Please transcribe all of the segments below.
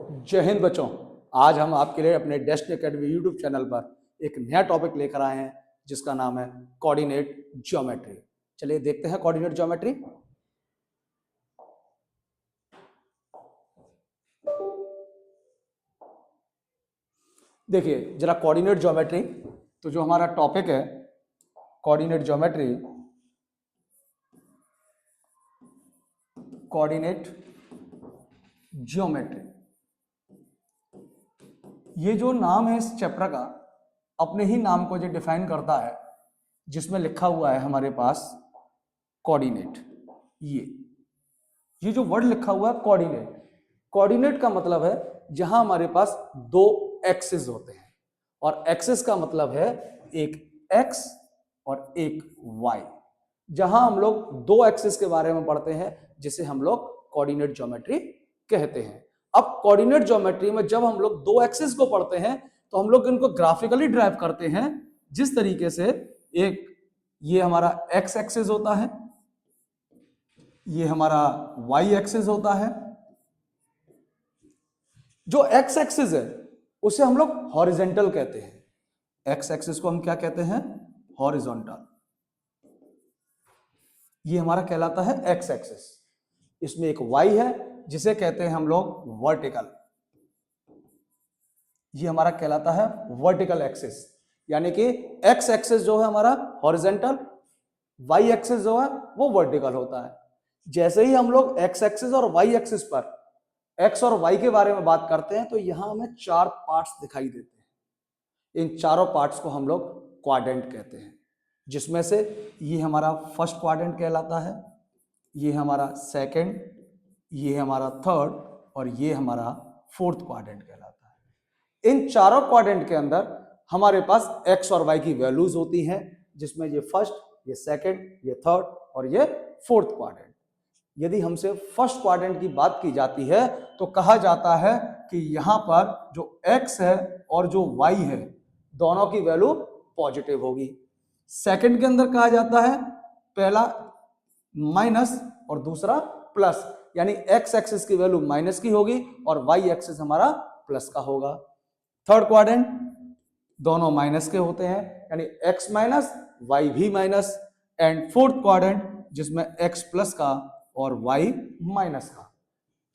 जय हिंद बच्चों। आज हम आपके लिए अपने डेस्टिनी एकेडमी यूट्यूब चैनल पर एक नया टॉपिक लेकर आए हैं जिसका नाम है कोऑर्डिनेट ज्योमेट्री। चलिए देखते हैं कोऑर्डिनेट ज्योमेट्री। देखिए जरा कोऑर्डिनेट ज्योमेट्री, तो जो हमारा टॉपिक है कोऑर्डिनेट ज्योमेट्री, कोऑर्डिनेट ज्योमेट्री, ये जो नाम है इस चैप्टर का अपने ही नाम को जो डिफाइन करता है, जिसमें लिखा हुआ है हमारे पास कोऑर्डिनेट। ये जो वर्ड लिखा हुआ है कोऑर्डिनेट, कोऑर्डिनेट का मतलब है जहां हमारे पास दो एक्सिस होते हैं, और एक्सिस का मतलब है एक एक्स और एक वाई। जहां हम लोग दो एक्सिस के बारे में पढ़ते हैं जिसे हम लोग कोऑर्डिनेट ज्योमेट्री कहते हैं। अब कोऑर्डिनेट ज्योमेट्री में जब हम लोग दो एक्सिस को पढ़ते हैं तो हम लोग इनको ग्राफिकली ड्राइव करते हैं, जिस तरीके से एक ये हमारा एक्स एक्सिस होता है, ये हमारा वाई एक्सिस होता है। जो एक्स एक्सिस है उसे हम लोग हॉरिजॉन्टल कहते हैं। एक्स एक्सिस को हम क्या कहते हैं? हॉरिजॉन्टल। ये हमारा कहलाता है एक्स एक्सिस। इसमें एक वाई है जिसे कहते हैं हम लोग वर्टिकल। ये हमारा कहलाता है वर्टिकल एक्सिस, यानी कि एक्स एक्सिस जो है हमारा हॉरिजॉन्टल, वाई एक्सिस जो है वो वर्टिकल होता है। जैसे ही हम लोग एक्स एक्सिस और वाई एक्सिस पर एक्स और वाई के बारे में बात करते हैं तो यहां हमें चार पार्ट्स दिखाई देते हैं। इन चारों पार्ट्स को हम लोग क्वाड्रेंट कहते हैं, जिसमें से ये हमारा फर्स्ट क्वाड्रेंट कहलाता है, ये हमारा सेकंड, ये हमारा थर्ड और ये हमारा फोर्थ क्वाड्रेंट कहलाता है। इन चारों क्वाड्रेंट के अंदर हमारे पास एक्स और वाई की वैल्यूज होती हैं, जिसमें ये फर्स्ट, ये सेकंड, ये थर्ड और ये फोर्थ क्वाड्रेंट। यदि हमसे फर्स्ट क्वाड्रेंट की बात की जाती है तो कहा जाता है कि यहां पर जो x है और जो y है दोनों की वैल्यू पॉजिटिव होगी। सेकंड के अंदर कहा जाता है पहला माइनस और दूसरा प्लस, यानी x एक्सिस की वैल्यू माइनस की होगी और y एक्सिस हमारा प्लस का होगा। थर्ड क्वाड्रेंट दोनों माइनस के होते हैं, यानी x माइनस y भी माइनस। एंड फोर्थ क्वाड्रेंट जिसमें x प्लस का और y माइनस का।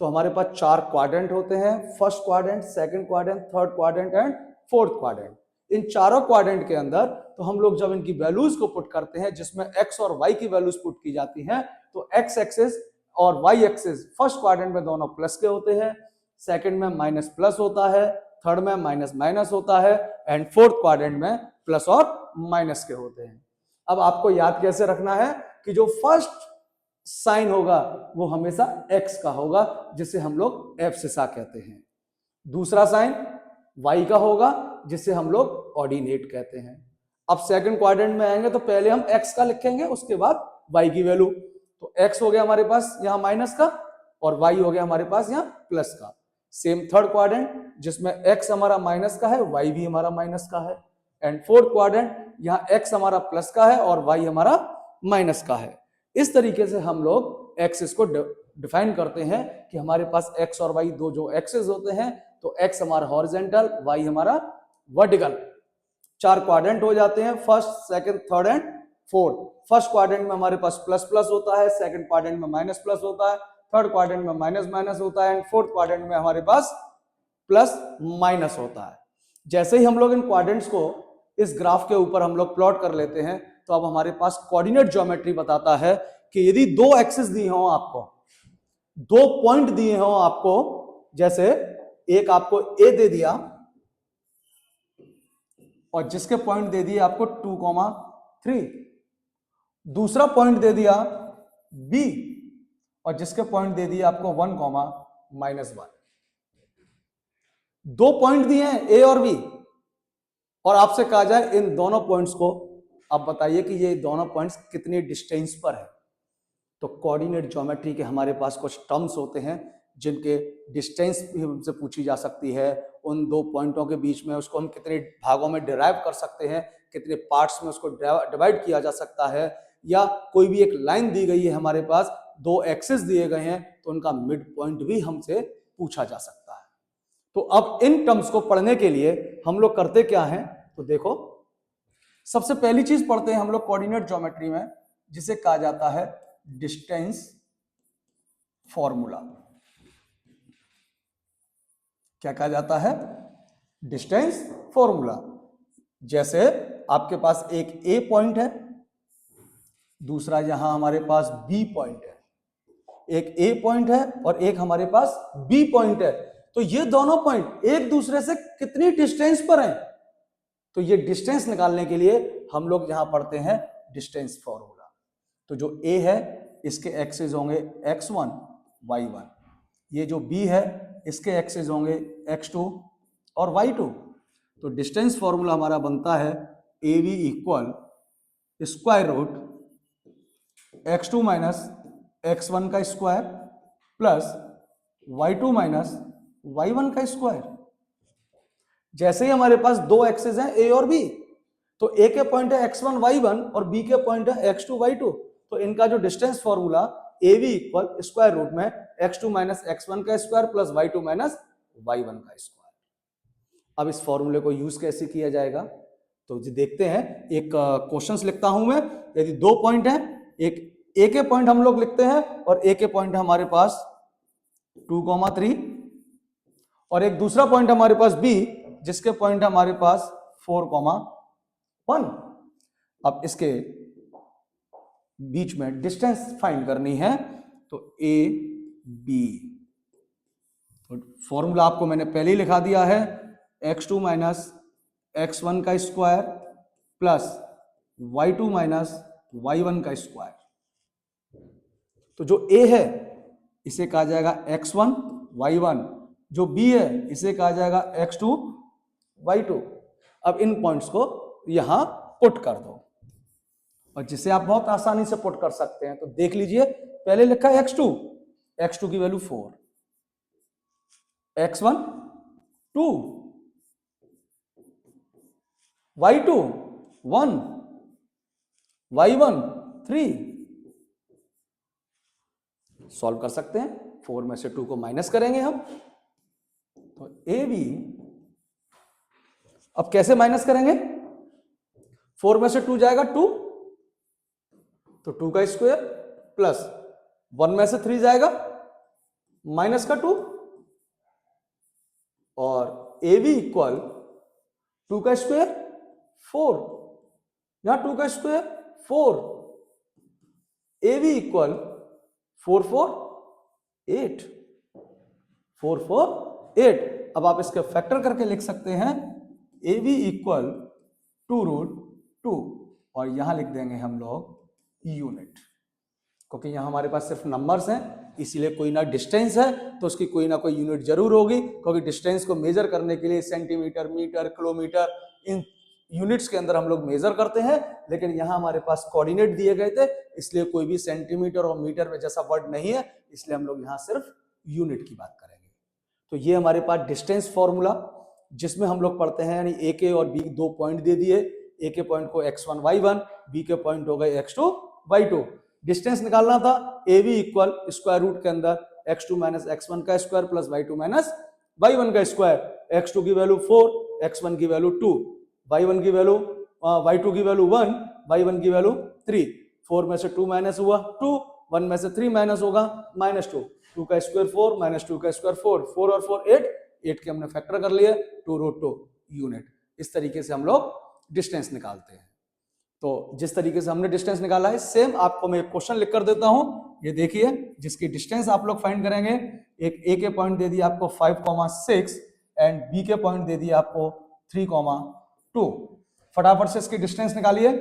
तो हमारे पास चार क्वाड्रेंट होते हैं, first quadrant, second quadrant, third quadrant and fourth quadrant. इन चारों क्वाड्रेंट के अंदर तो हम लोग जब इनकी वैल्यूज को पुट करते हैं, जिसमें x और y की वैल्यूज पुट की जाती हैं, तो x एक्सिस और y एक्सिस फर्स्ट क्वाड्रेंट में दोनों प्लस के होते हैं, सेकंड में माइनस प्लस होता है, थर्ड में माइनस माइनस होता है एंड फोर्थ क्वाड्रेंट में प्लस और माइनस के होते हैं। अब आपको याद कैसे रखना है कि जो फर्स्ट साइन होगा वो हमेशा x का होगा, जिसे हम लोग एब्सिसा कहते हैं। दूसरा साइन y का होगा, जिसे हम लोग ऑर्डिनेट कहते हैं। अब सेकंड क्वाड्रेंट में आएंगे तो पहले हम x का लिखेंगे, उसके बाद y की वैल्यू। तो x हो गया हमारे पास यहाँ माइनस का और y हो गया हमारे पास यहाँ प्लस का। सेम थर्ड क्वाड्रेंट जिसमें x हमारा माइनस का है, y भी हमारा माइनस का है। एंड फोर्थ क्वाड्रेंट यहाँ x हमारा प्लस का है और y हमारा माइनस का है। इस तरीके से हम लोग एक्सिस को डिफाइन करते हैं कि हमारे पास x और y दो जो एक्सिस होते हैं, तो x हमारा हॉरिजॉन्टल, y हमारा वर्टिकल। चार क्वाड्रेंट हो जाते हैं, first, second, third and fourth. First quadrant में हमारे पास प्लस प्लस होता है, सेकंड क्वाड्रेंट में माइनस प्लस होता है, थर्ड क्वाड्रेंट में माइनस माइनस होता है एंड फोर्थ क्वाड्रेंट में हमारे पास प्लस माइनस होता है। जैसे ही हम लोग इन क्वाड्रेंट्स को इस ग्राफ के ऊपर हम लोग प्लॉट कर लेते हैं, तो अब हमारे पास कोऑर्डिनेट ज्योमेट्री बताता है कि यदि दो एक्सिस दिए हो आपको, दो पॉइंट दिए हो आपको, जैसे एक आपको ए दे दिया और जिसके पॉइंट दे दिए आपको 2,3, दूसरा पॉइंट दे दिया बी और जिसके पॉइंट दे दिए आपको 1,-1। दो पॉइंट दिए हैं ए और बी, और आपसे कहा जाए इन दोनों पॉइंट्स को आप बताइए कि ये दोनों पॉइंट्स कितनी डिस्टेंस पर है। तो कोऑर्डिनेट ज्योमेट्री के हमारे पास कुछ टर्म्स होते हैं जिनके डिस्टेंस भी हमसे पूछी जा सकती है। उन दो पॉइंटों के बीच में उसको हम कितने भागों में डिराइव कर सकते हैं, कितने पार्ट्स में उसको डिवाइड किया जा सकता है, या कोई भी एक लाइन दी गई है हमारे पास, दो एक्सिस दिए गए हैं तो उनका मिड पॉइंट भी हमसे पूछा जा सकता है। तो अब इन टर्म्स को पढ़ने के लिए हम लोग करते क्या हैं, तो देखो सबसे पहली चीज पढ़ते हैं हम लोग कोऑर्डिनेट ज्योमेट्री में, जिसे कहा जाता है डिस्टेंस फॉर्मूला। क्या कहा जाता है? Distance formula. जैसे आपके पास एक ए पॉइंट है, दूसरा यहां हमारे पास बी पॉइंट है, एक ए पॉइंट है और एक हमारे पास बी पॉइंट है। तो ये दोनों पॉइंट एक दूसरे से कितनी डिस्टेंस पर हैं? तो ये डिस्टेंस निकालने के लिए हम लोग यहां पढ़ते हैं डिस्टेंस फॉर्मूला। तो जो ए है इसके एक्सेस होंगे x1 y1, ये जो बी है इसके एक्सेस होंगे x2 और y2। तो डिस्टेंस फॉर्मूला हमारा बनता है A B equal square root x2 minus x1 का square plus y2 minus y1 का स्क्वायर। जैसे ही हमारे पास दो एक्सेस हैं ए और बी, तो ए के पॉइंट है x1 y1 और बी के पॉइंट है x2 y2, तो इनका जो distance formula A B equal square root में x2 माइनस x1 का square plus y2 minus y1 का स्क्वायर। अब इस फॉर्मूले को यूज कैसे किया जाएगा, तो जी देखते हैं। एक क्वेश्चंस लिखता हूं मैं। यदि दो पॉइंट है, एक ए के पॉइंट हम लोग लिखते हैं और ए के पॉइंट है हमारे पास 2,3 और एक दूसरा पॉइंट हमारे पास बी जिसके पॉइंट है हमारे पास 4,1। अब इसके बीच में डिस्टेंस फाइंड करनी है, तो ए बी, तो फॉर्मूला आपको मैंने पहले ही लिखा दिया है x2 माइनस x1 का square plus y2 minus y1 का स्क्वायर। तो जो a है इसे कहा जाएगा x1 y1, जो b है इसे कहा जाएगा x2 y2। अब इन पॉइंट्स को यहां पुट कर दो, और जिसे आप बहुत आसानी से पुट कर सकते हैं। तो देख लीजिए, पहले लिखा है x2 की value 4, x1 2, y2 1, y1 3। Solve कर सकते हैं, 4 में से 2 को माइनस करेंगे हम, तो ए बी। अब कैसे माइनस करेंगे? 4 में से 2 जाएगा 2, तो 2 का स्क्वायर प्लस 1 में से 3 जाएगा माइनस का 2, और ए बी इक्वल 2 का स्क्वायर 4, यहां 2 का स्क्वायर 4, ए बी इक्वल 4 4 8, 4 4 8। अब आप इसके फैक्टर करके लिख सकते हैं ए बी इक्वल 2√2, और यहां लिख देंगे हम लोग यूनिट, क्योंकि यहां हमारे पास सिर्फ नंबर्स हैं, इसीलिए कोई ना डिस्टेंस है तो उसकी कोई ना कोई यूनिट जरूर होगी, क्योंकि डिस्टेंस को मेजर करने के लिए सेंटीमीटर, मीटर, किलोमीटर, इन यूनिट्स के अंदर हम लोग मेजर करते हैं। लेकिन यहां हमारे पास कोऑर्डिनेट दिए गए थे, इसलिए कोई भी सेंटीमीटर और मीटर में जैसा वर्ड नहीं है, इसलिए हम लोग यहां सिर्फ यूनिट की बात करेंगे। तो ये हमारे पास डिस्टेंस फॉर्मूला, जिसमें हम लोग पढ़ते हैं, यानी ए के और बी दो पॉइंट दे दिए, ए के पॉइंट को x1 y1, बी के पॉइंट हो गए x2 y2। डिस्टेंस निकालना था A B equal square root के अंदर x2 माइनस x1 का square plus y2 minus y1 का स्क्वायर। x2 की वैल्यू 4, x1 की वैल्यू 2, y1 की वैल्यू y2 की वैल्यू 1, y1 की वैल्यू 3। 4 में से 2 माइनस हुआ 2, 1 में से 3 माइनस होगा -2, 2 का स्क्वायर 4 माइनस 2 का स्क्वायर 4, 4 और 4 8 के हमने फैक्टर कर लिए, 2√2 यूनिट। इस तरीके से हम लोग डिस्टेंस निकालते हैं। तो जिस तरीके से हमने डिस्टेंस निकाला है, सेम आपको मैं एक क्वेश्चन लिख कर देता हूं, ये देखिए, जिसकी डिस्टेंस आप लोग फाइंड करेंगे। एक ए के पॉइंट दे दिया आपको 5,6 एंड बी के पॉइंट दे दिया आपको 3,2। फटाफट से इसकी डिस्टेंस निकालिए,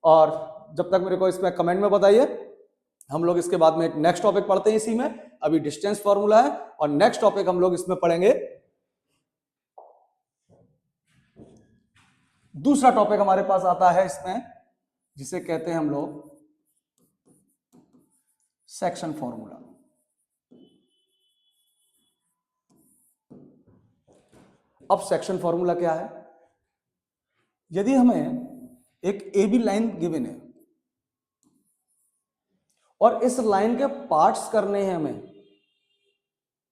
और जब तक मेरे को इस पर कमेंट में बताइए। हम लोग इसके बाद में एक नेक्स्ट टॉपिक पढ़ते हैं इसी में। अभी डिस्टेंस फॉर्मूला है, और नेक्स्ट टॉपिक हम लोग इसमें पढ़ेंगे, दूसरा टॉपिक हमारे पास आता है इसमें, जिसे कहते हैं हम लोग सेक्शन फॉर्मूला। अब सेक्शन फॉर्मूला क्या है? यदि हमें एक ए बी लाइन गिवन है और इस लाइन के पार्ट्स करने हैं हमें,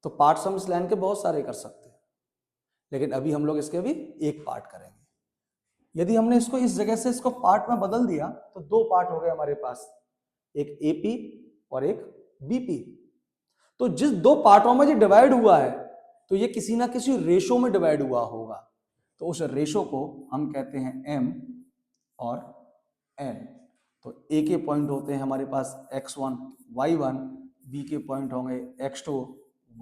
तो पार्ट्स हम इस लाइन के बहुत सारे कर सकते हैं। लेकिन अभी हम लोग इसके भी एक पार्ट करेंगे। यदि हमने इसको इस जगह से इसको पार्ट में बदल दिया तो दो पार्ट हो गए हमारे पास, एक एपी और एक बीपी। तो जिस दो पार्टों में जो डिवाइड हुआ है तो ये किसी ना किसी रेशो में डिवाइड हुआ होगा, तो उस रेशो को हम कहते हैं एम और एन। तो ए के पॉइंट होते हैं हमारे पास x1 y1, बी के पॉइंट होंगे x2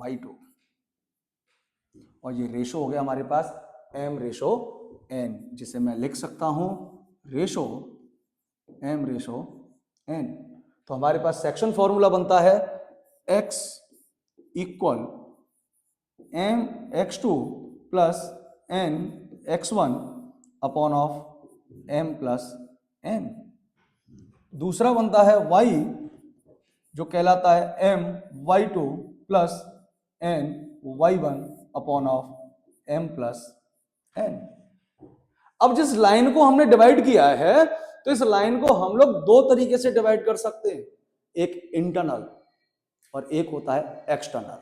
y2, और ये रेशो हो गया हमारे पास m रेशो n, जिसे मैं लिख सकता हूं रेशो m रेशो n। तो हमारे पास सेक्शन फॉर्मूला बनता है x equal m x2 plus n x1 upon of m plus n। दूसरा बनता है y जो कहलाता है m y2 plus n y1 upon of m plus n। अब जिस लाइन को हमने डिवाइड किया है तो इस लाइन को हम लोग दो तरीके से डिवाइड कर सकते हैं, एक इंटरनल और एक होता है एक्सटर्नल।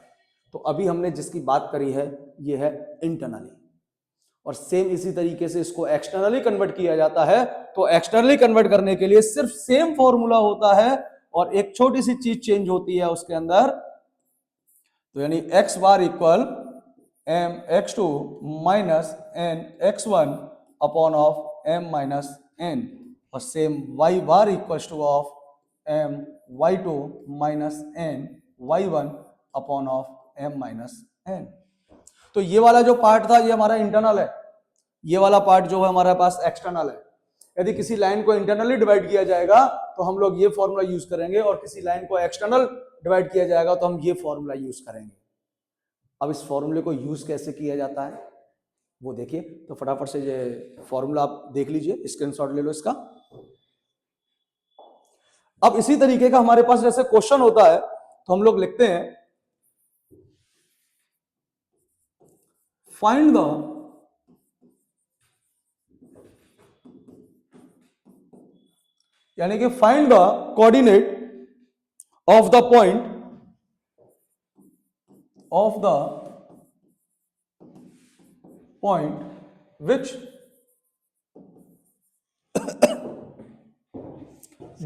तो अभी हमने जिसकी बात करी है ये है इंटरनली, और सेम इसी तरीके से इसको एक्सटर्नली कन्वर्ट किया जाता है। तो एक्सटर्नली कन्वर्ट करने के लिए सिर्फ सेम फॉर्मूला होता है और एक छोटी सी चीज चेंज होती है उसके अंदर। तो यानी x bar equal m x2 minus n x1 upon of m minus n, और same y bar equal two of m y2 minus n y1 upon of m minus n। तो ये वाला जो पार्ट था ये हमारा इंटरनल है, ये वाला पार्ट जो है हमारे पास एक्सटर्नल है। यदि किसी लाइन को इंटरनली डिवाइड किया जाएगा तो हम लोग ये फॉर्मूला यूज करेंगे, और किसी लाइन को एक्सटर्नल डिवाइड किया जाएगा तो हम ये फॉर्मूला यूज करेंगे। अब इस फॉर्मूले को यूज कैसे किया जाता है वो देखिए, तो फटाफट से ये फॉर्मूला आप देख लीजिए, स्क्रीनशॉट ले लो इसका। अब इसी तरीके का हमारे पास जैसे क्वेश्चन होता है तो हम लोग लिखते हैं फाइंड द यानी कि find the coordinate of the point which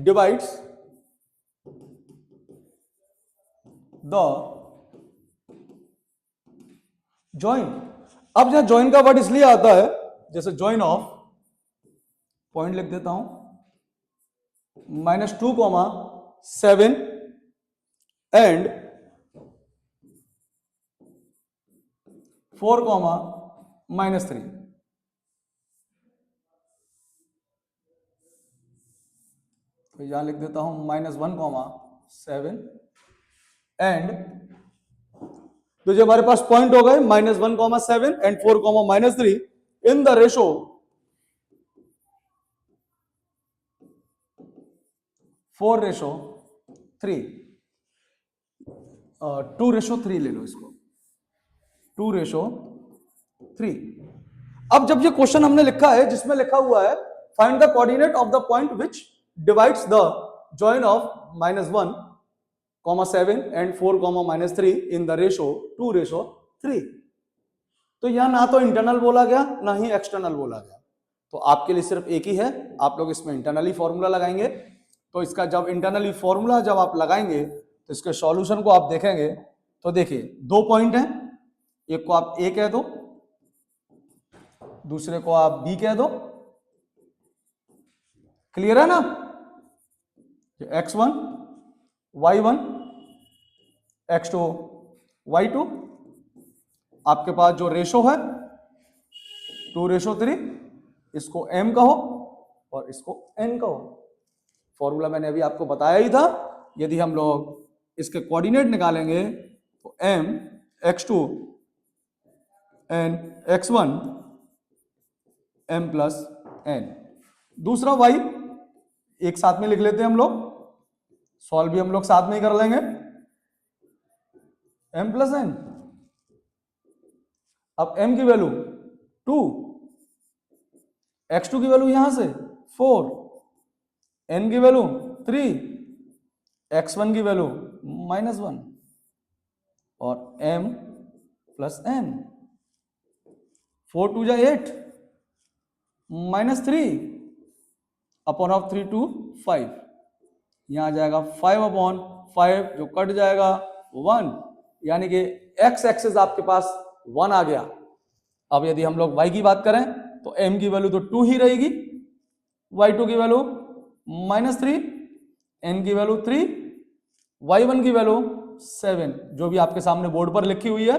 divides the join। अब जहां ज्वाइन का वर्ड इसलिए आता है, जैसे ज्वाइन ऑफ पॉइंट लिख देता हूं -2,7 एंड 4,-3। तो यहां लिख देता हूं -1,7 एंड, तो जो हमारे पास पॉइंट हो गए -1,7 एंड 4,-3 इन द रेशो 4:3, 2:3 ले लो इसको, 2:3। अब जब ये क्वेश्चन हमने लिखा है जिसमें लिखा हुआ है find the coordinate of the point which divides the join of -1,7 and 4,-3 in the ratio 2:3, तो यहां ना तो इंटरनल बोला गया ना ही एक्सटर्नल बोला गया। तो आपके लिए सिर्फ एक ही है, आप लोग इसमें इंटरनली फॉर्मूला लगाएंगे। तो इसका जब इंटरनली फॉर्मूला जब आप लगाएंगे तो इसके सॉल्यूशन को आप देखेंगे तो देखिए दो पॉइंट हैं, एक को आप ए कह दो, दूसरे को आप बी कह दो। क्लियर है ना? x1 y1 x2 y2, आपके पास जो रेशो है 2:3, इसको m कहो और इसको n कहो। फॉर्मूला मैंने अभी आपको बताया ही था। यदि हम लोग इसके कोऑर्डिनेट निकालेंगे तो m x2 and x1 m plus n, दूसरा y एक साथ में लिख लेते हैं हम लोग, सॉल्व भी हम लोग साथ में ही कर लेंगे, m प्लस n। अब m की वैल्यू 2, x2 की वैल्यू यहां से 4, n की वैल्यू 3, x1 की वैल्यू -1 और m प्लस n। 4 2 जा 8 -3 अपॉन ऑफ 3 2 5, यहां आ जाएगा 5 अपॉन 5 जो कट जाएगा 1, यानी कि x एक्सिस आपके पास 1 आ गया। अब यदि हम लोग y की बात करें तो m की वैल्यू तो 2 ही रहेगी, y2 की वैल्यू -3, n की वैल्यू 3, y1 की वैल्यू 7, जो भी आपके सामने बोर्ड पर लिखी हुई है।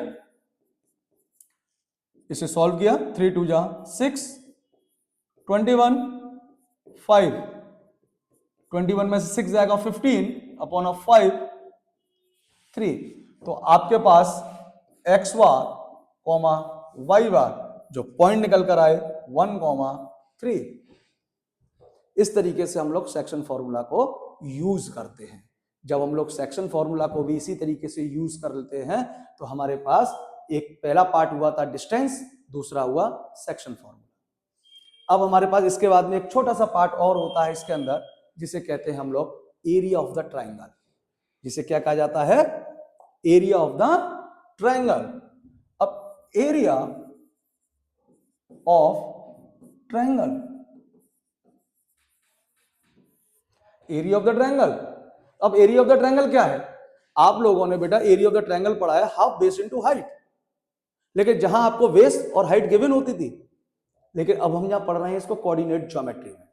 इसे सॉल्व किया, 3 2 जा 6, 21 5, 21 में से 6 जाएगा 15 अपॉन ऑफ 5 3। तो आपके पास x बार कॉमा y बार जो पॉइंट निकल कर आए 1,3। इस तरीके से हम लोग सेक्शन फॉर्मूला को यूज करते हैं। जब हम लोग सेक्शन फॉर्मूला को भी इसी तरीके से यूज कर लेते हैं तो हमारे पास एक पहला पार्ट हुआ था डिस्टेंस, दूसरा हुआ सेक्शन फॉर्मूला। अब हमारे पास इसके बाद में एक छोटा सा पार्ट और होता है इसके अंदर, जिसे कहते हैं हम लोग एरिया ऑफ द ट्राइंगल। जिसे क्या कहा जाता है? Area of the triangle. अब area of triangle, area of the triangle. अब एरिया ऑफ द ट्राइंगल क्या है? आप लोगों ने बेटा एरिया ऑफ द ट्राइंगल पढ़ा है हाफ बेस इनटू हाइट, लेकिन जहां आपको बेस और हाइट गिवन होती थी, लेकिन अब हम यहां पढ़ रहे हैं इसको कोऑर्डिनेट ज्योमेट्री में।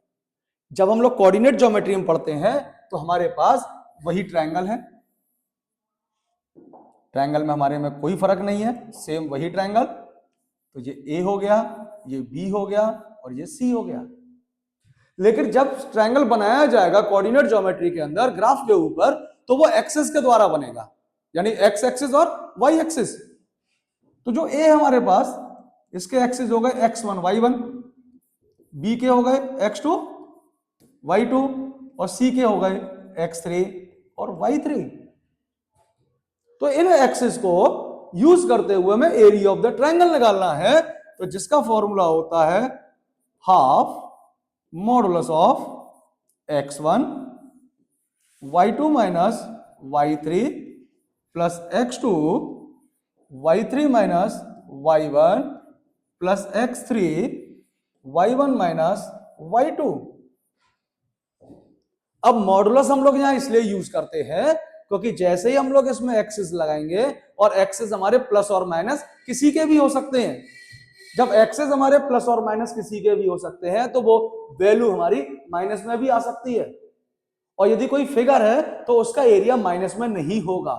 जब हम लोग कोऑर्डिनेट ज्योमेट्री में पढ़ते हैं तो हमारे पास वही ट्राइंगल है, ट्राइंगल में हमारे में कोई फर्क नहीं है, सेम वही ट्राइंगल। तो ये ए हो गया, ये बी हो गया और ये सी हो गया। लेकिन जब ट्राइंगल बनाया जाएगा कोऑर्डिनेट ज्योमेट्री के अंदर ग्राफ के ऊपर, तो वो एक्सिस के द्वारा बनेगा, यानी एक्स एक्सिस और वाई एक्सिस। तो जो ए हमारे पास, इसके एक्सिस हो गए x1 y1, बी के हो गए x2 y2 और सी के हो गए x3 और y3। तो इन एक्सिस को यूज करते हुए हमें एरिया ऑफ द ट्राइंगल निकालना है, तो जिसका फॉर्मूला होता है half modulus of x1 y2 minus y3 plus x2 y3 minus y1 plus x3 y1 minus y2। अब मॉडुलस हम लोग यहां इसलिए यूज करते हैं क्योंकि जैसे ही हम लोग इसमें एक्सिस लगाएंगे, और एक्सिस हमारे प्लस और माइनस किसी के भी हो सकते हैं, जब एक्सिस हमारे प्लस और माइनस किसी के भी हो सकते हैं तो वो वैल्यू हमारी माइनस में भी आ सकती है। और यदि कोई फिगर है तो उसका एरिया माइनस में नहीं होगा,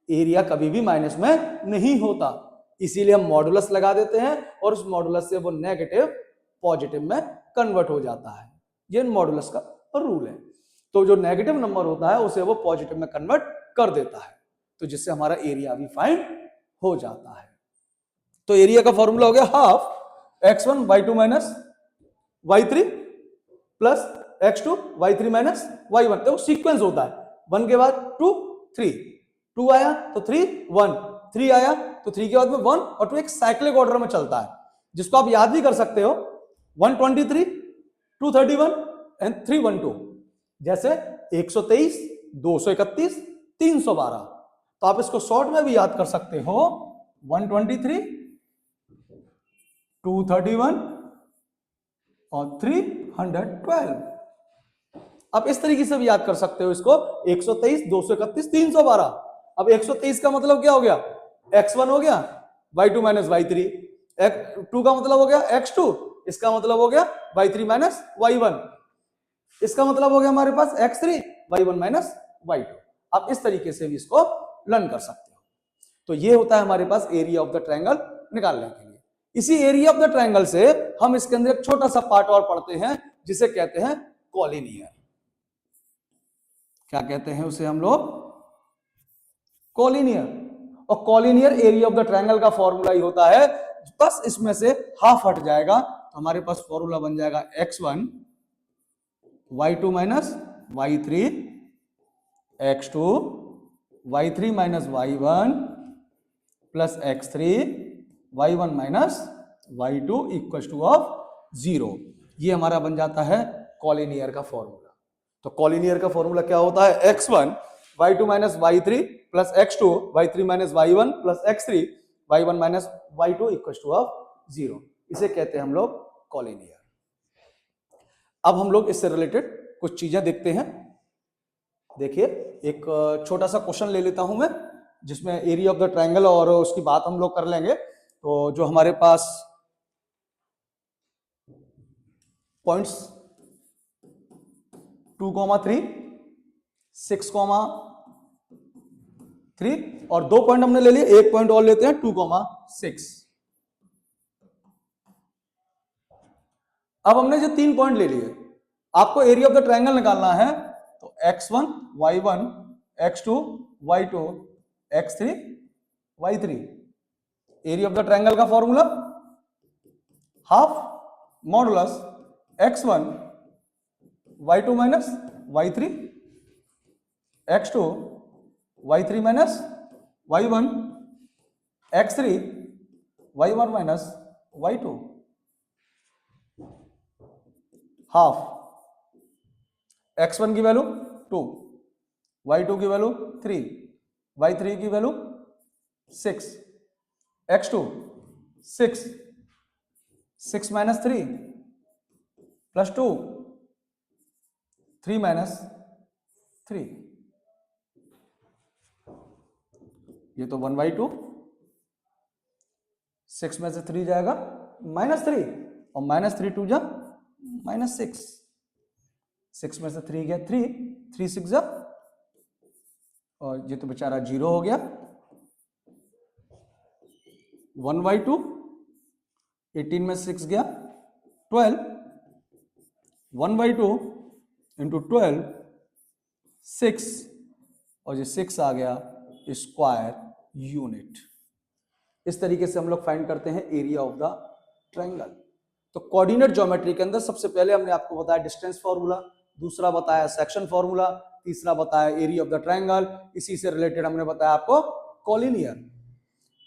एरिया कभी भी माइनस में नहीं होता। इसीलिए हम मॉडुलस लगा देते हैं और उस मॉडुलस से वो नेगेटिव पॉजिटिव में कन्वर्ट हो जाता है। ये मॉडुलस का रूल है। तो जो नेगेटिव नंबर होता है उसे वो पॉजिटिव में कन्वर्ट कर देता है, तो जिससे हमारा एरिया भी फाइंड हो जाता है। तो एरिया का फॉर्मूला हो गया half x1 y2 minus y3 plus x2 y3 minus y1। तो सीक्वेंस होता है, 1 के बाद 2 3, 2 आया तो 3 1, 3 आया तो 3 के बाद में 1 और 2, एक साइक्लिक ऑर्डर में चलता है, जिसको आप याद भी कर सकते हो 123, 231 एंड 312। जैसे 123, 231, 312। तो आप इसको शॉर्ट में भी याद कर सकते हो 123, 231 और 312। आप इस तरीके से भी याद कर सकते हो इसको 123, 231, 312। अब 123 का मतलब क्या हो गया? x1 हो गया, y2 माइनस y3, 2 का मतलब हो गया x2, इसका मतलब हो गया y3 माइनस y1, इसका मतलब हो गया हमारे पास x3 y1 माइनस y2। आप इस तरीके से भी इसको लर्न कर सकते हो। तो ये होता है हमारे पास एरिया ऑफ द ट्रायंगल निकालने के लिए। इसी एरिया ऑफ द ट्रायंगल से हम इसके अंदर एक छोटा सा पार्ट और पढ़ते हैं जिसे कहते हैं कॉलिनियर। क्या कहते हैं उसे हम लोग? कॉलिनियर। और collinear area of the triangle का फॉर्मूला ही होता है, बस इसमें से हाफ हट जाएगा तो हमारे पास फॉर्मूला बन जाएगा x1 y2 minus y3 x2 y3 minus y1 plus x3 y1 minus y2 equal two of 0। ये हमारा बन जाता है कॉलिनियर का फॉर्मूला। तो कॉलिनियर का फॉर्मूला क्या होता है? x1 y2 minus y3 plus x2 y3 minus y1 plus x3 y1 minus y2 equal two of 0। इसे कहते हैं हम लोग कॉलिनियर। अब हम लोग इससे रिलेटेड कुछ चीजें देखते हैं। देखिए, एक छोटा सा क्वेश्चन ले लेता हूं मैं, जिसमें एरिया ऑफ द ट्रायंगल और उसकी बात हम लोग कर लेंगे। तो जो हमारे पास पॉइंट्स 2,3, 6,3 और 2 पॉइंट हमने ले लिए, एक पॉइंट और लेते हैं 2,6। अब हमने जो 3 पॉइंट ले लिए, आपको एरिया ऑफ द ट्रायंगल निकालना है। तो x1 y1 x2 y2 x3 y3। Area of the triangle का formula half modulus x1 y2 minus y3 x2 y3 minus y1 x3 y1 minus y2। Half x1 की value 2, y2 की value 3, y3 की value 6, x2 6, 6 minus 3 plus 2, 3 minus 3। ये तो 1/2, 6 में से 3 जाएगा -3 और -3 2 जा -6, 6 में से 3 गया 3, 3 6 जा, और ये तो बेचारा 0 हो गया। 1/2, 18 में 6 गया 12, 1/2 इंटू 12 6, और ये 6 आ गया स्क्वायर यूनिट। इस तरीके से हम लोग फाइंड करते हैं एरिया ऑफ द ट्रायंगल। तो कोऑर्डिनेट ज्योमेट्री के अंदर सबसे पहले हमने आपको बताया डिस्टेंस फॉर्मूला, दूसरा बताया सेक्शन फॉर्मूला, तीसरा बताया एरिया ऑफ द ट्रायंगल, इसी से रिलेटेड हमने बताया आपको कॉलिनियर।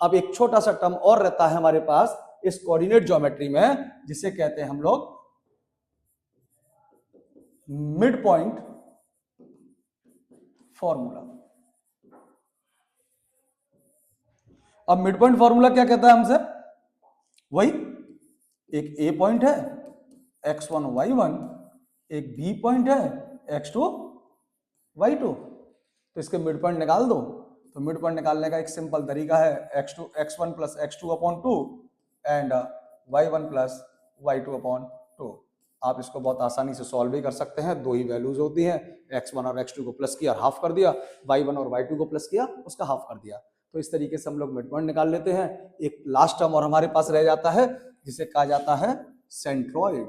अब एक छोटा सा टर्म और रहता है हमारे पास इस कोऑर्डिनेट ज्योमेट्री में, जिसे कहते हैं हम लोग मिड पॉइंट फॉर्मूला। अब मिड पॉइंट फॉर्मूला क्या कहता है हमसे? वही, एक ए पॉइंट है x1 y1, एक बी पॉइंट है x2 y2। तो इसके मिड पॉइंट निकाल दो। तो मिड पॉइंट निकालने का एक सिंपल तरीका है x1 plus x2 upon 2 and y1 plus y2 upon 2। आप इसको बहुत आसानी से सॉल्व भी कर सकते हैं। दो ही वैल्यूज होती हैं, x1 और x2 को प्लस किया, हाफ कर दिया, y1 और y2 को प्लस किया, उसका हाफ कर दिया। तो इस तरीके से हम लोग मिड पॉइंट निकाल लेते हैं। एक लास्ट टर्म और हमारे पास रह जाता है, जिसे कहा जाता है सेंट्रॉइड।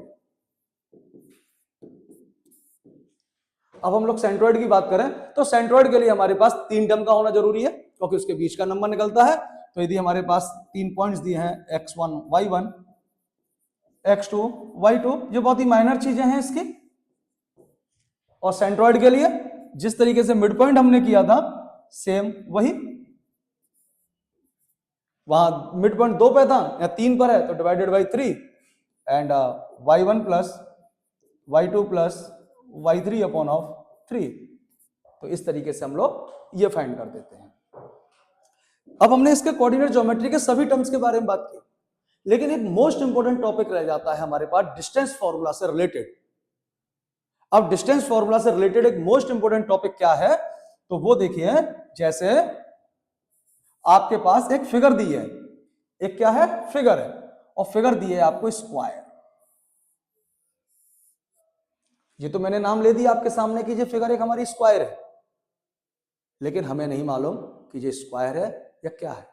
अब हम लोग सेंट्रॉइड की बात करें तो सेंट्रॉइड के लिए हमारे पास 3 टर्म का होना जरूरी है, क्योंकि उसके बीच का नंबर निकलता है। तो यदि हमारे पास 3 पॉइंट्स दिए हैं x1 y1 x2 y2, ये बहुत ही माइनर चीजें हैं इसकी। और सेंट्रॉइड के लिए जिस तरीके से मिड पॉइंट हमने किया था, सेम वही, वहां मिड पॉइंट 2 पे था या 3 पर है, तो divided by 3 and y1 plus y2 plus y3 upon of 3। तो इस तरीके से हम लोग ये फाइंड कर देते हैं। अब हमने इसके कोऑर्डिनेट ज्योमेट्री के सभी टर्म्स के बारे में बात की, लेकिन एक मोस्ट इंपोर्टेंट टॉपिक रह जाता है हमारे पास डिस्टेंस फॉर्मूला से रिलेटेड। अब डिस्टेंस फॉर्मूला से रिलेटेड एक मोस्ट इंपोर्टेंट टॉपिक क्या है? तो वो देखिए, जैसे आपके पास एक फिगर दी है, एक क्या है? फिगर है, और फिगर दी है आपको स्क्वायर। ये तो मैंने नाम ले दिया आपके सामने कि ये फिगर एक हमारी स्क्वायर है, लेकिन हमें नहीं मालूम कि ये स्क्वायर है या क्या है।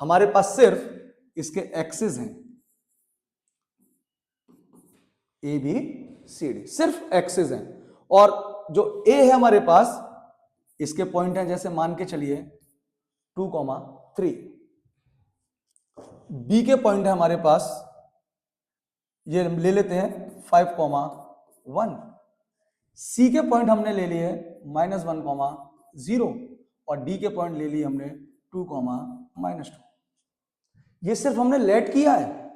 हमारे पास सिर्फ इसके एक्सिस हैं, ए बी सी डी, सिर्फ एक्सिस हैं। और जो ए है हमारे पास, इसके पॉइंट हैं, जैसे मान के चलिए 2,3। बी के पॉइंट है हमारे पास, ये ले लेते हैं 5,1। सी के पॉइंट हमने ले लिए -1,0 और डी के पॉइंट ले लिए हमने 2,-2। ये सिर्फ हमने लेट किया है,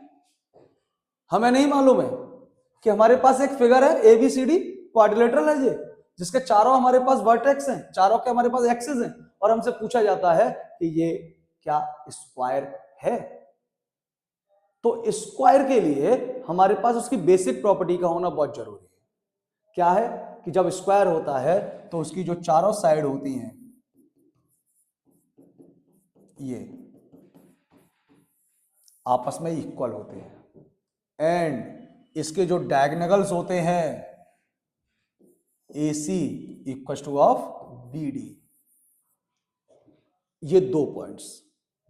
हमें नहीं मालूम है कि हमारे पास एक फिगर है ABCD क्वाड्रिलेटरल है, ये जिसके चारों हमारे पास वर्टेक्स हैं, चारों के हमारे पास एक्सिस हैं, और हमसे पूछा जाता है कि ये क्या स्क्वायर है। तो स्क्वायर के लिए हमारे पास उसकी बेसिक प्रॉपर्टी का होना बहुत जरूरी है। क्या है कि जब स्क्वायर होता है तो उसकी जो चारों साइड होती हैं ये आपस में इक्वल होते हैं एंड इसके जो डायगोनल्स होते हैं AC equal two of BD। ये 2 पॉइंट्स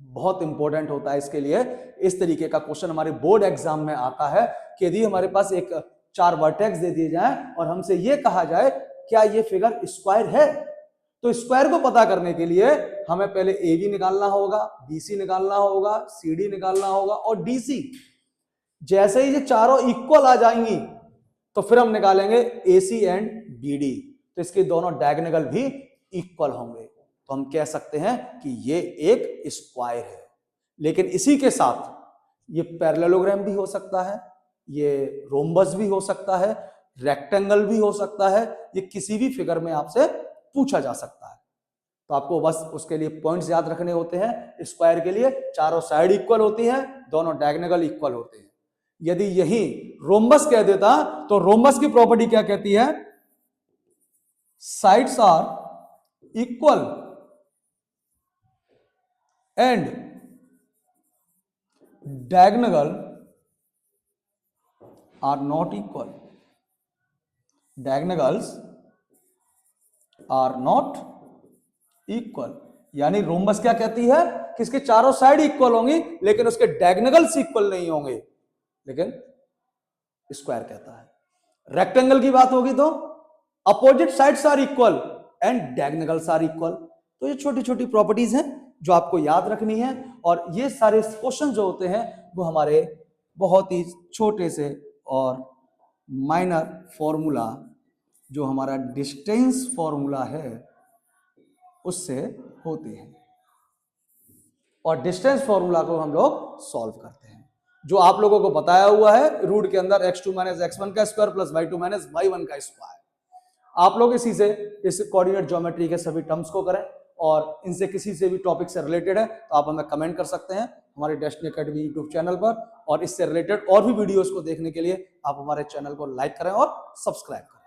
बहुत इंपॉर्टेंट होता है इसके लिए। इस तरीके का क्वेश्चन हमारे बोर्ड एग्जाम में आता है कि यदि हमारे पास एक 4 वर्टेक्स दे दिए जाए और हमसे ये कहा जाए क्या ये फिगर स्क्वायर है, तो स्क्वायर को पता करने के लिए हमें पहले AB निकालना होगा, BC निकालना होगा, CD निकालना होगा और DC। जैसे ही ये चारों इक्वल आ जाएंगी तो फिर हम निकालेंगे AC एंड BD, तो इसके दोनों डायगोनल भी इक्वल होंगे, तो हम कह सकते हैं कि ये एक स्क्वायर है। लेकिन इसी के साथ ये पैरेललोग्राम भी हो सकता है, ये रोम्बस भी हो सकता है, रेक्टेंगल भी हो सकता है, ये किसी भी फिगर में आपसे पूछा जा सकता है। तो आपको बस उसके लिए पॉइंट्स याद रखने होते हैं। स्क्वायर के लिए चारों साइड इक्वल होती हैं, दोनों डायगोनल इक्वल होते हैं। यदि यही रोम्बस कह देता तो रोम्बस की प्रॉपर्टी क्या कहती है, sides are equal and diagonal are not equal. Diagonals are not equal, यानी रोम्बस क्या कहती है कि इसके चारों साइड इक्वल होंगी लेकिन उसके डायगोनल्स इक्वल नहीं होंगे, लेकिन स्क्वायर कहता है। रेक्टेंगल की बात होगी तो opposite sides are equal and diagonals are equal. तो ये छोटी छोटी प्रॉपर्टीज हैं जो आपको याद रखनी है, और ये सारे क्वेश्चन जो होते हैं वो हमारे बहुत ही छोटे से और माइनर फॉर्मूला जो हमारा डिस्टेंस फॉर्मूला है उससे होते हैं, और डिस्टेंस फॉर्मूला को हम लोग सॉल्व करते हैं। जो आप लोगों को बताया हुआ है रूट के अंदर x2 माइनस x1 का square plus y2 minus y1 का स्क्वायर। आप लोग इसी से इस कोऑर्डिनेट ज्योमेट्री के सभी टर्म्स को करें, और इनसे किसी से भी टॉपिक से रिलेटेड है तो आप हमें कमेंट कर सकते हैं हमारे डेस्टिनी एकेडमी यूट्यूब चैनल पर, और इससे रिलेटेड और भी वीडियोस को देखने के लिए आप हमारे चैनल को लाइक करें और सब्सक्राइब करें।